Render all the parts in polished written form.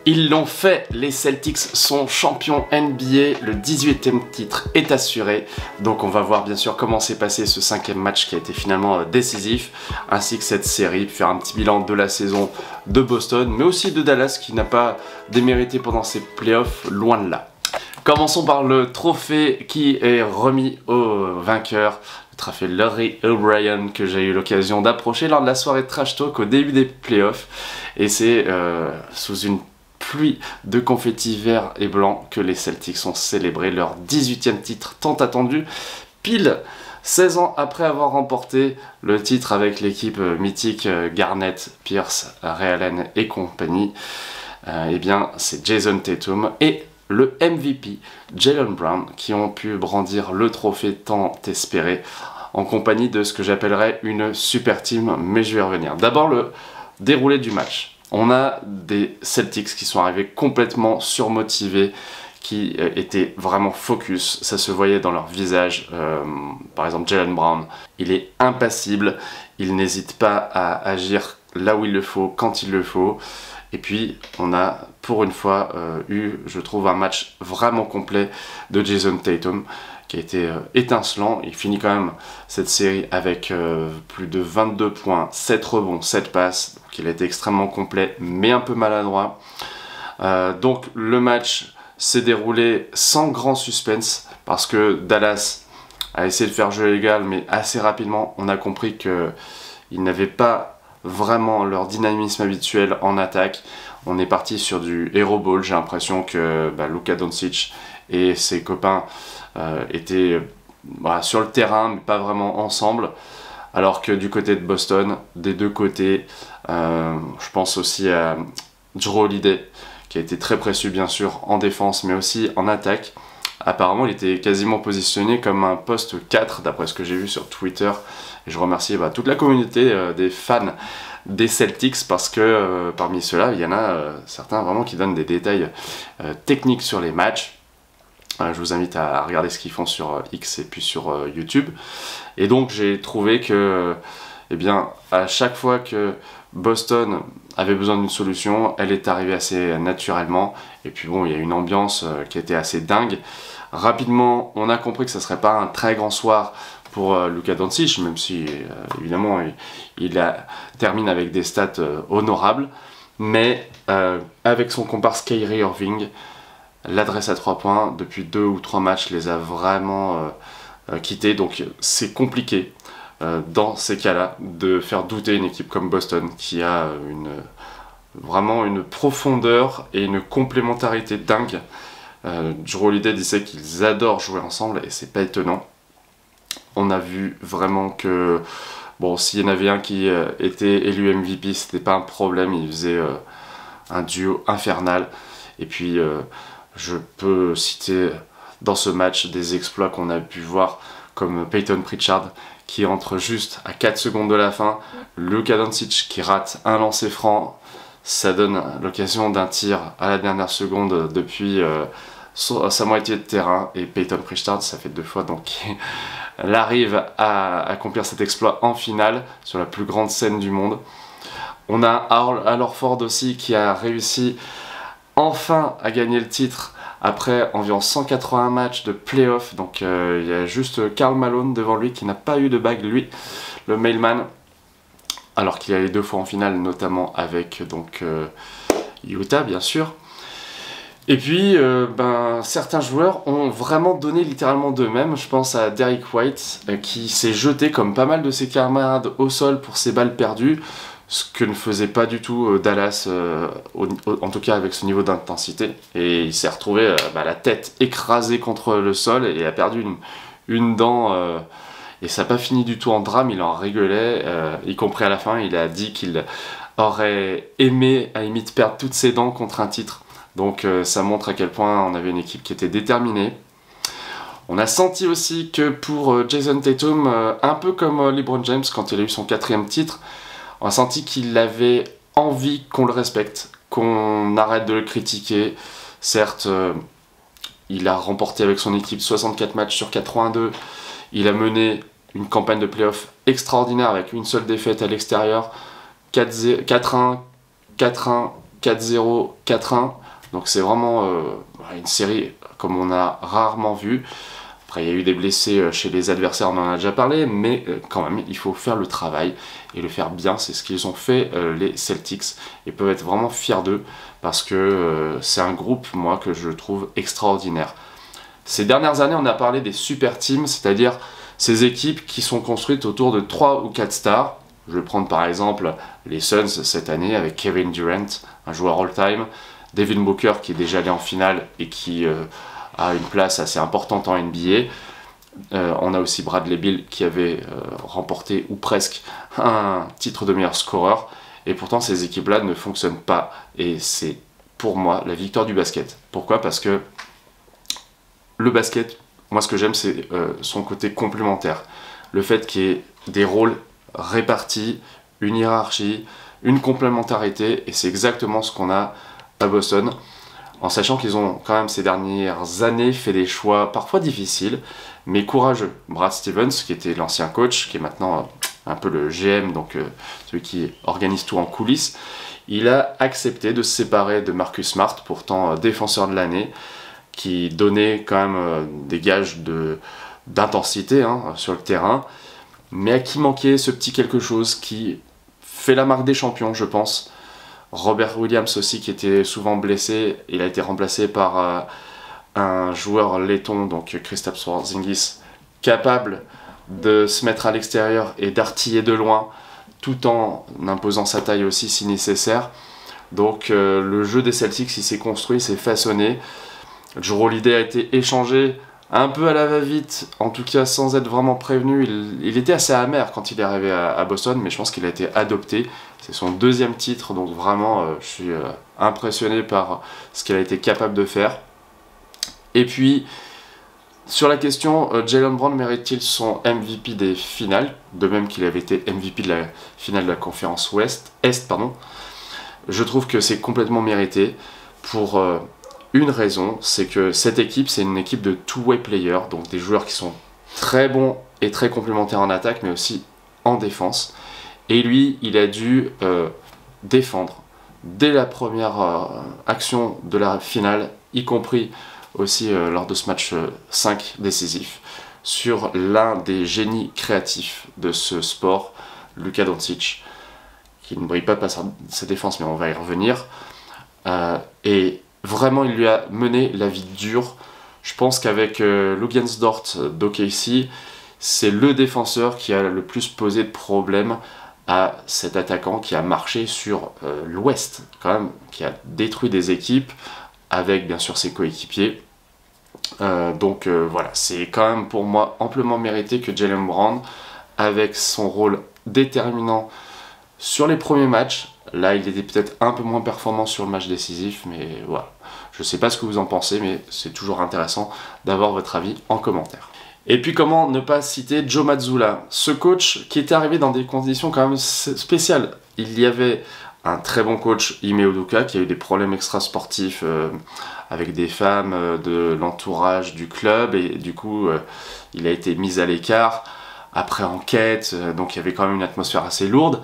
Ils l'ont fait, les Celtics sont champions NBA, le 18e titre est assuré. Donc on va voir bien sûr comment s'est passé ce 5e match qui a été finalement décisif, ainsi que cette série, faire un petit bilan de la saison de Boston, mais aussi de Dallas qui n'a pas démérité pendant ses playoffs, loin de là. Commençons par le trophée qui est remis au vainqueur, le trophée Larry O'Brien que j'ai eu l'occasion d'approcher lors de la soirée Trash Talk au début des playoffs. Et c'est sous une pluie de confettis vert et blanc que les Celtics ont célébré leur 18e titre tant attendu, pile 16 ans après avoir remporté le titre avec l'équipe mythique Garnett, Pierce, Ray Allen et compagnie. Eh bien, c'est Jason Tatum et le MVP, Jaylen Brown, qui ont pu brandir le trophée tant espéré en compagnie de ce que j'appellerais une super team, mais je vais y revenir. D'abord, le déroulé du match. On a des Celtics qui sont arrivés complètement surmotivés, qui étaient vraiment focus, ça se voyait dans leur visage. Par exemple, Jaylen Brown, il est impassible, il n'hésite pas à agir là où il le faut, quand il le faut. Et puis, on a pour une fois eu, je trouve, un match vraiment complet de Jason Tatum, qui a été étincelant. Il finit quand même cette série avec plus de 22 points, 7 rebonds, 7 passes. Donc il a été extrêmement complet, mais un peu maladroit. Donc le match s'est déroulé sans grand suspense, parce que Dallas a essayé de faire jeu égal, mais assez rapidement, on a compris qu'ils n'avaient pas vraiment leur dynamisme habituel en attaque. On est parti sur du hero ball. J'ai l'impression que Luka Doncic et ses copains étaient sur le terrain, mais pas vraiment ensemble. Alors que du côté de Boston, des deux côtés, je pense aussi à Jrue Holiday, qui a été très précieux bien sûr en défense, mais aussi en attaque. Apparemment, il était quasiment positionné comme un poste 4, d'après ce que j'ai vu sur Twitter. Et je remercie toute la communauté des fans des Celtics, parce que parmi ceux-là, il y en a certains vraiment qui donnent des détails techniques sur les matchs. Je vous invite à regarder ce qu'ils font sur X et puis sur YouTube. Et donc j'ai trouvé que, à chaque fois que Boston avait besoin d'une solution, elle est arrivée assez naturellement. Et puis bon, il y a une ambiance qui était assez dingue. Rapidement, on a compris que ça ne serait pas un très grand soir pour Luka Doncic, même si évidemment il termine avec des stats honorables. Mais avec son comparse Kyrie Irving, l'adresse à 3 points, depuis 2 ou 3 matchs, les a vraiment quittés. Donc c'est compliqué dans ces cas-là de faire douter une équipe comme Boston, qui a vraiment une profondeur et une complémentarité dingue. Jrue Holiday disait qu'ils adorent jouer ensemble, et c'est pas étonnant. On a vu vraiment que, bon, s'il y en avait un qui était élu MVP, c'était pas un problème, il faisait un duo infernal. Et puis je peux citer dans ce match des exploits qu'on a pu voir, comme Peyton Pritchard qui entre juste à 4 secondes de la fin, Luka Doncic qui rate un lancer franc, ça donne l'occasion d'un tir à la dernière seconde depuis sa moitié de terrain, et Peyton Pritchard, ça fait 2 fois donc elle arrive à accomplir cet exploit en finale sur la plus grande scène du monde. On a Al Horford aussi qui a réussi enfin à gagner le titre après environ 180 matchs de playoff. Donc il y a juste Karl Malone devant lui qui n'a pas eu de bague, lui, le mailman, alors qu'il est allé 2 fois en finale, notamment avec Utah bien sûr. Et puis certains joueurs ont vraiment donné littéralement d'eux-mêmes. Je pense à Derrick White qui s'est jeté comme pas mal de ses camarades au sol pour ses balles perdues, ce que ne faisait pas du tout Dallas, en tout cas avec ce niveau d'intensité. Et il s'est retrouvé la tête écrasée contre le sol et a perdu une dent. Et ça n'a pas fini du tout en drame, il en rigolait, y compris à la fin. Il a dit qu'il aurait aimé à limite perdre toutes ses dents contre un titre. Donc ça montre à quel point on avait une équipe qui était déterminée. On a senti aussi que pour Jason Tatum, un peu comme LeBron James quand il a eu son 4e titre, on a senti qu'il avait envie qu'on le respecte, qu'on arrête de le critiquer. Certes, il a remporté avec son équipe 64 matchs sur 82. Il a mené une campagne de playoff extraordinaire avec une seule défaite à l'extérieur. 4-1, 4-1, 4-0, 4-1. Donc c'est vraiment une série comme on a rarement vu. Après il y a eu des blessés chez les adversaires, on en a déjà parlé, mais quand même il faut faire le travail et le faire bien. C'est ce qu'ils ont fait les Celtics, et peuvent être vraiment fiers d'eux parce que c'est un groupe, moi, que je trouve extraordinaire. Ces dernières années on a parlé des super teams, c'est-à-dire ces équipes qui sont construites autour de 3 ou 4 stars. Je vais prendre par exemple les Suns cette année avec Kevin Durant, un joueur all-time, Devin Booker qui est déjà allé en finale et qui a une place assez importante en NBA. On a aussi Bradley Beal qui avait remporté ou presque un titre de meilleur scoreur. Et pourtant ces équipes-là ne fonctionnent pas. Et c'est pour moi la victoire du basket. Pourquoi? Parce que le basket, moi ce que j'aime c'est son côté complémentaire. Le fait qu'il y ait des rôles répartis, une hiérarchie, une complémentarité. Et c'est exactement ce qu'on a à Boston, en sachant qu'ils ont quand même ces dernières années fait des choix parfois difficiles, mais courageux. Brad Stevens, qui était l'ancien coach, qui est maintenant un peu le GM, donc celui qui organise tout en coulisses, il a accepté de se séparer de Marcus Smart, pourtant défenseur de l'année, qui donnait quand même des gages d'intensité sur le terrain, mais à qui manquait ce petit quelque chose qui fait la marque des champions, je pense. Robert Williams aussi, qui était souvent blessé, il a été remplacé par un joueur laiton, donc Kristaps Porzingis, capable de se mettre à l'extérieur et d'artiller de loin, tout en imposant sa taille aussi si nécessaire. Donc le jeu des Celtics, il s'est construit, il s'est façonné. Jrue Holiday a été échangé un peu à la va-vite, en tout cas sans être vraiment prévenu. Il était assez amer quand il est arrivé à Boston, mais je pense qu'il a été adopté. C'est son deuxième titre, donc vraiment je suis impressionné par ce qu'il a été capable de faire. Et puis, sur la question, Jaylen Brown mérite-t-il son MVP des finales, de même qu'il avait été MVP de la finale de la conférence Est, pardon. Je trouve que c'est complètement mérité pour une raison, c'est que cette équipe, c'est une équipe de two-way players, donc des joueurs qui sont très bons et très complémentaires en attaque, mais aussi en défense. Et lui, il a dû défendre dès la première action de la finale, y compris aussi lors de ce match 5 décisif, sur l'un des génies créatifs de ce sport, Luka Doncic, qui ne brille pas par sa défense, mais on va y revenir. Et vraiment, il lui a mené la vie dure. Je pense qu'avec Luguentz-Dort d'OKC, c'est le défenseur qui a le plus posé de problèmes à cet attaquant qui a marché sur l'Ouest, quand même, qui a détruit des équipes, avec bien sûr ses coéquipiers. Donc voilà, c'est quand même pour moi amplement mérité que Jaylen Brown, avec son rôle déterminant sur les premiers matchs, là il était peut-être un peu moins performant sur le match décisif, mais voilà. Je ne sais pas ce que vous en pensez, mais c'est toujours intéressant d'avoir votre avis en commentaire. Et puis comment ne pas citer Joe Mazzulla, ce coach qui était arrivé dans des conditions quand même spéciales. Il y avait un très bon coach, Ime Udoka, qui a eu des problèmes extrasportifs avec des femmes de l'entourage du club, et du coup il a été mis à l'écart après enquête, donc il y avait quand même une atmosphère assez lourde.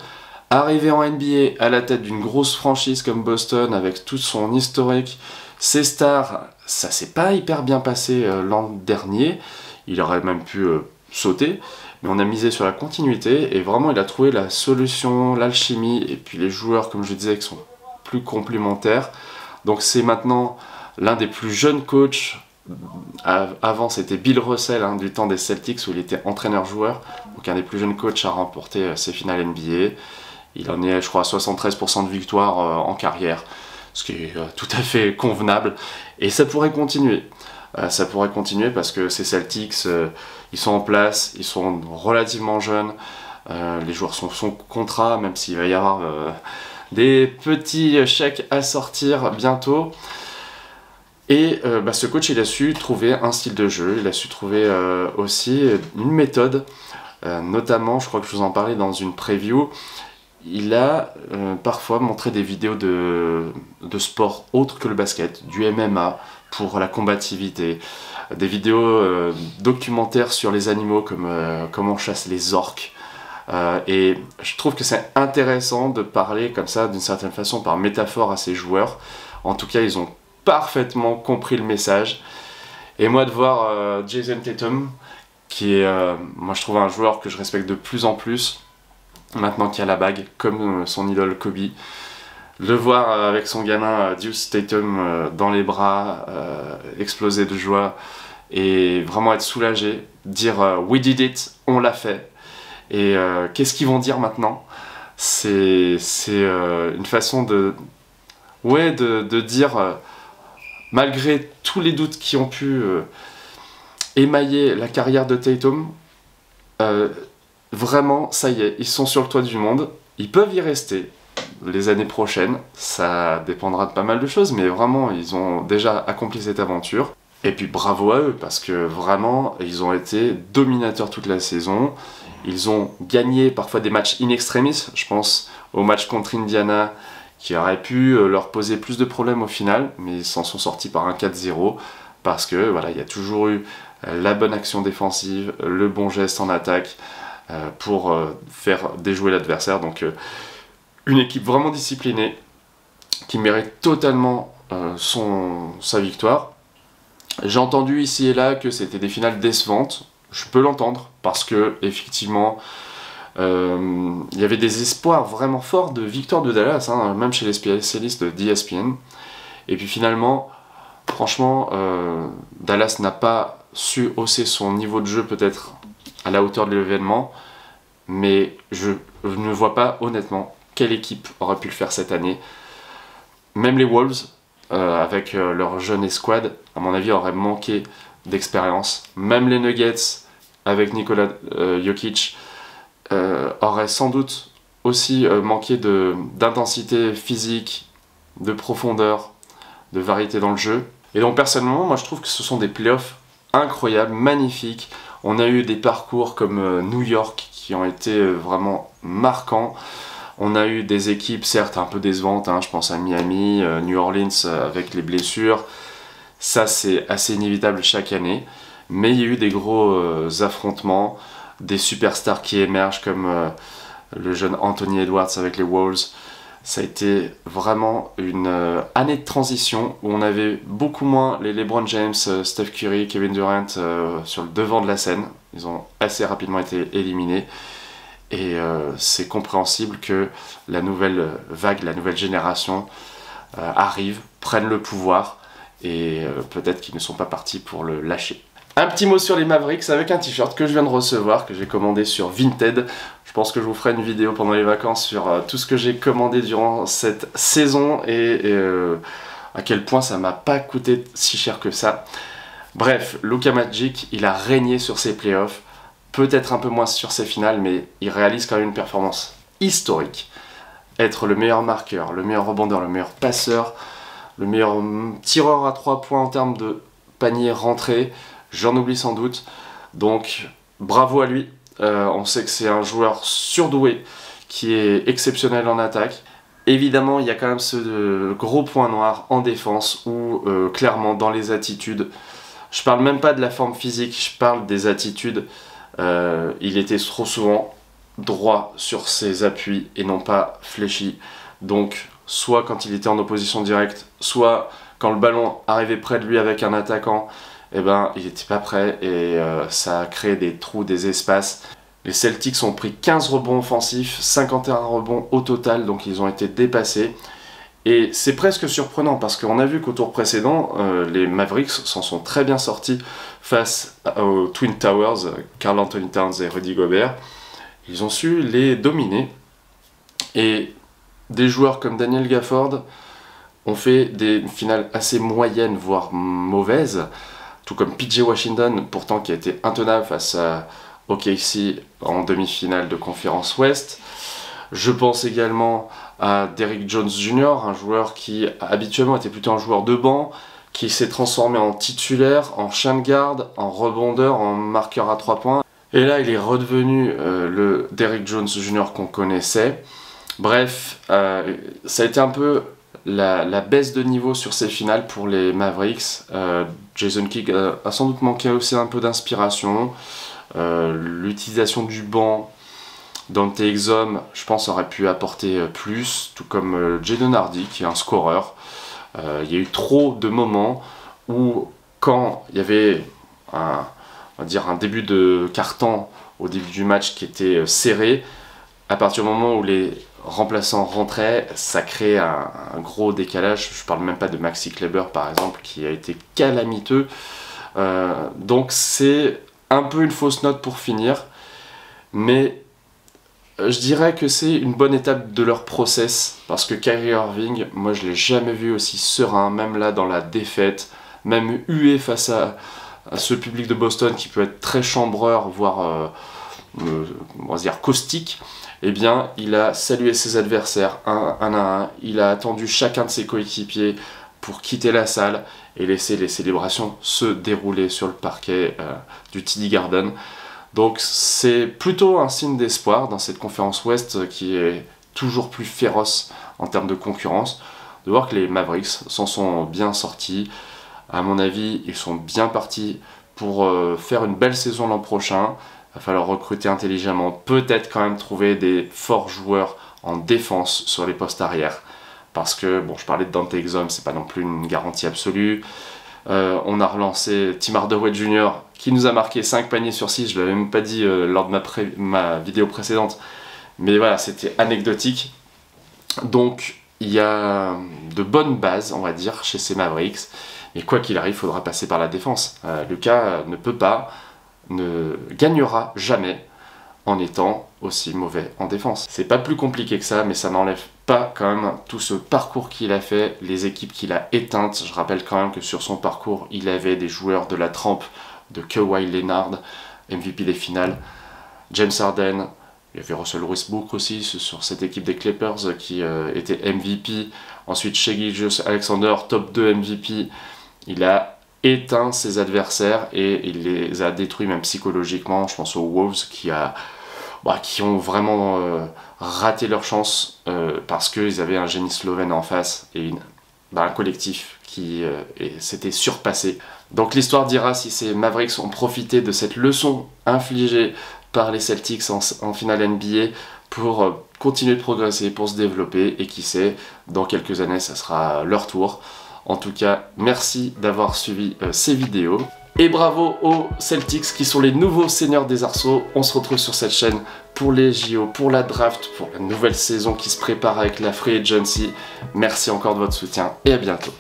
Arrivé en NBA à la tête d'une grosse franchise comme Boston, avec tout son historique, ses stars, ça s'est pas hyper bien passé l'an dernier. Il aurait même pu sauter, mais on a misé sur la continuité, et vraiment il a trouvé la solution, l'alchimie, et puis les joueurs, comme je disais, qui sont plus complémentaires. Donc c'est maintenant l'un des plus jeunes coachs. Avant c'était Bill Russell du temps des Celtics, où il était entraîneur-joueur, donc un des plus jeunes coachs à remporter ses finales NBA. Il en est, je crois, à 73% de victoires en carrière, ce qui est tout à fait convenable, et ça pourrait continuer. Ça pourrait continuer parce que ces Celtics, ils sont en place, ils sont relativement jeunes, les joueurs sont sous contrat, même s'il va y avoir des petits chèques à sortir bientôt. Et ce coach, il a su trouver un style de jeu, il a su trouver aussi une méthode, notamment, je crois que je vous en parlais dans une preview, il a parfois montré des vidéos de sport autres que le basket, du MMA pour la combativité, des vidéos documentaires sur les animaux comme comment on chasse les orques, Et je trouve que c'est intéressant de parler comme ça, d'une certaine façon, par métaphore à ces joueurs. En tout cas, ils ont parfaitement compris le message. Et moi, de voir Jason Tatum, qui est, moi je trouve un joueur que je respecte de plus en plus, maintenant qu'il a la bague, comme son idole Kobe. Le voir avec son gamin Deuce Tatum dans les bras, exploser de joie, et vraiment être soulagé, dire we did it, on l'a fait. Et qu'est-ce qu'ils vont dire maintenant? C'est une façon de dire, malgré tous les doutes qui ont pu émailler la carrière de Tatum, vraiment, ça y est, ils sont sur le toit du monde, ils peuvent y rester les années prochaines, ça dépendra de pas mal de choses, mais vraiment, ils ont déjà accompli cette aventure. Et puis bravo à eux, parce que vraiment, ils ont été dominateurs toute la saison. Ils ont gagné parfois des matchs in extremis. Je pense au match contre Indiana, qui aurait pu leur poser plus de problèmes au final, mais ils s'en sont sortis par un 4-0, parce que voilà, il y a toujours eu la bonne action défensive, le bon geste en attaque, pour faire déjouer l'adversaire. Donc une équipe vraiment disciplinée, qui mérite totalement sa victoire. J'ai entendu ici et là que c'était des finales décevantes. Je peux l'entendre parce que effectivement, il y avait des espoirs vraiment forts de victoire de Dallas, hein, même chez les spécialistes d'ESPN. Et puis finalement, franchement, Dallas n'a pas su hausser son niveau de jeu peut-être à la hauteur de l'événement, mais je ne vois pas honnêtement quelle équipe aurait pu le faire cette année. Même les Wolves, avec leur jeune escouade, à mon avis, auraient manqué d'expérience. Même les Nuggets, avec Nikola Jokic, auraient sans doute aussi manqué d'intensité physique, de profondeur, de variété dans le jeu. Et donc personnellement, moi je trouve que ce sont des playoffs incroyables, magnifiques. On a eu des parcours comme New York qui ont été vraiment marquants. On a eu des équipes certes un peu décevantes, hein, je pense à Miami, New Orleans avec les blessures. Ça c'est assez inévitable chaque année. Mais il y a eu des gros affrontements, des superstars qui émergent comme le jeune Anthony Edwards avec les Wolves. Ça a été vraiment une année de transition où on avait beaucoup moins les LeBron James, Steph Curry, Kevin Durant sur le devant de la scène. Ils ont assez rapidement été éliminés. Et c'est compréhensible que la nouvelle vague, la nouvelle génération arrive, prenne le pouvoir et peut-être qu'ils ne sont pas partis pour le lâcher. Un petit mot sur les Mavericks avec un t-shirt que je viens de recevoir, que j'ai commandé sur Vinted. Je pense que je vous ferai une vidéo pendant les vacances sur tout ce que j'ai commandé durant cette saison et à quel point ça m'a pas coûté si cher que ça. Bref, Luka Magic, il a régné sur ses playoffs. Peut-être un peu moins sur ses finales, mais il réalise quand même une performance historique. Être le meilleur marqueur, le meilleur rebondeur, le meilleur passeur, le meilleur tireur à 3 points en termes de panier rentré, j'en oublie sans doute. Donc bravo à lui, on sait que c'est un joueur surdoué, qui est exceptionnel en attaque. Évidemment, il y a quand même ce gros point noir en défense, où clairement dans les attitudes, je parle même pas de la forme physique, je parle des attitudes. Il était trop souvent droit sur ses appuis et non pas fléchi. Donc, soit quand il était en opposition directe, soit quand le ballon arrivait près de lui avec un attaquant, eh ben, il n'était pas prêt et ça a créé des trous, des espaces. Les Celtics ont pris 15 rebonds offensifs, 51 rebonds au total, donc ils ont été dépassés. Et c'est presque surprenant parce qu'on a vu qu'au tour précédent, les Mavericks s'en sont très bien sortis face aux Twin Towers, Karl Anthony Towns et Rudy Gobert. Ils ont su les dominer. Et des joueurs comme Daniel Gafford ont fait des finales assez moyennes, voire mauvaises. Tout comme PJ Washington, pourtant qui a été intenable face à OKC en demi-finale de conférence Ouest. Je pense également à Derrick Jones Jr., un joueur qui habituellement était plutôt un joueur de banc, qui s'est transformé en titulaire, en chien de garde, en rebondeur, en marqueur à 3 points. Et là, il est redevenu le Derrick Jones Jr. qu'on connaissait. Bref, ça a été un peu la baisse de niveau sur ces finales pour les Mavericks. Jason Kidd a sans doute manqué aussi un peu d'inspiration. L'utilisation du banc Dante Exum, je pense, aurait pu apporter plus, tout comme Jaden Hardy, qui est un scoreur. Il y a eu trop de moments où, quand il y avait on va dire un début de quart-temps au début du match qui était serré, à partir du moment où les remplaçants rentraient, ça crée un gros décalage. Je parle même pas de Maxi Kleber par exemple, qui a été calamiteux. Donc c'est un peu une fausse note pour finir, mais je dirais que c'est une bonne étape de leur process, parce que Kyrie Irving, moi je l'ai jamais vu aussi serein, même là dans la défaite, même hué face à ce public de Boston qui peut être très chambreur, voire on va dire caustique. Eh bien, il a salué ses adversaires un à un, il a attendu chacun de ses coéquipiers pour quitter la salle et laisser les célébrations se dérouler sur le parquet du TD Garden. Donc c'est plutôt un signe d'espoir dans cette conférence Ouest qui est toujours plus féroce en termes de concurrence, de voir que les Mavericks s'en sont bien sortis. À mon avis, ils sont bien partis pour faire une belle saison l'an prochain. Il va falloir recruter intelligemment, peut-être quand même trouver des forts joueurs en défense sur les postes arrière. Parce que, bon, je parlais de Dante Exum, c'est pas non plus une garantie absolue. On a relancé Tim Hardaway Jr. qui nous a marqué 5 paniers sur 6, je l'avais même pas dit lors de ma vidéo précédente. Mais voilà, c'était anecdotique. Donc, il y a de bonnes bases, on va dire, chez ces Mavericks. Mais quoi qu'il arrive, il faudra passer par la défense. Lucas ne gagnera jamais en étant aussi mauvais en défense. C'est pas plus compliqué que ça, mais ça n'enlève pas quand même tout ce parcours qu'il a fait, les équipes qu'il a éteintes. Je rappelle quand même que sur son parcours, il avait des joueurs de la trempe de Kawhi Leonard, MVP des finales, James Harden, il y avait Russell Westbrook aussi sur cette équipe des Clippers qui était MVP. Ensuite, Shai Gilgeous-Alexander, top 2 MVP. Il a éteint ses adversaires et il les a détruits même psychologiquement. Je pense aux Wolves qui ont vraiment raté leur chance parce qu'ils avaient un génie slovène en face et un collectif qui s'était surpassé. Donc l'histoire dira si ces Mavericks ont profité de cette leçon infligée par les Celtics en finale NBA pour continuer de progresser, pour se développer, et qui sait, dans quelques années ça sera leur tour. En tout cas, merci d'avoir suivi ces vidéos. Et bravo aux Celtics qui sont les nouveaux seigneurs des arceaux. On se retrouve sur cette chaîne pour les JO, pour la draft, pour la nouvelle saison qui se prépare avec la Free Agency. Merci encore de votre soutien et à bientôt.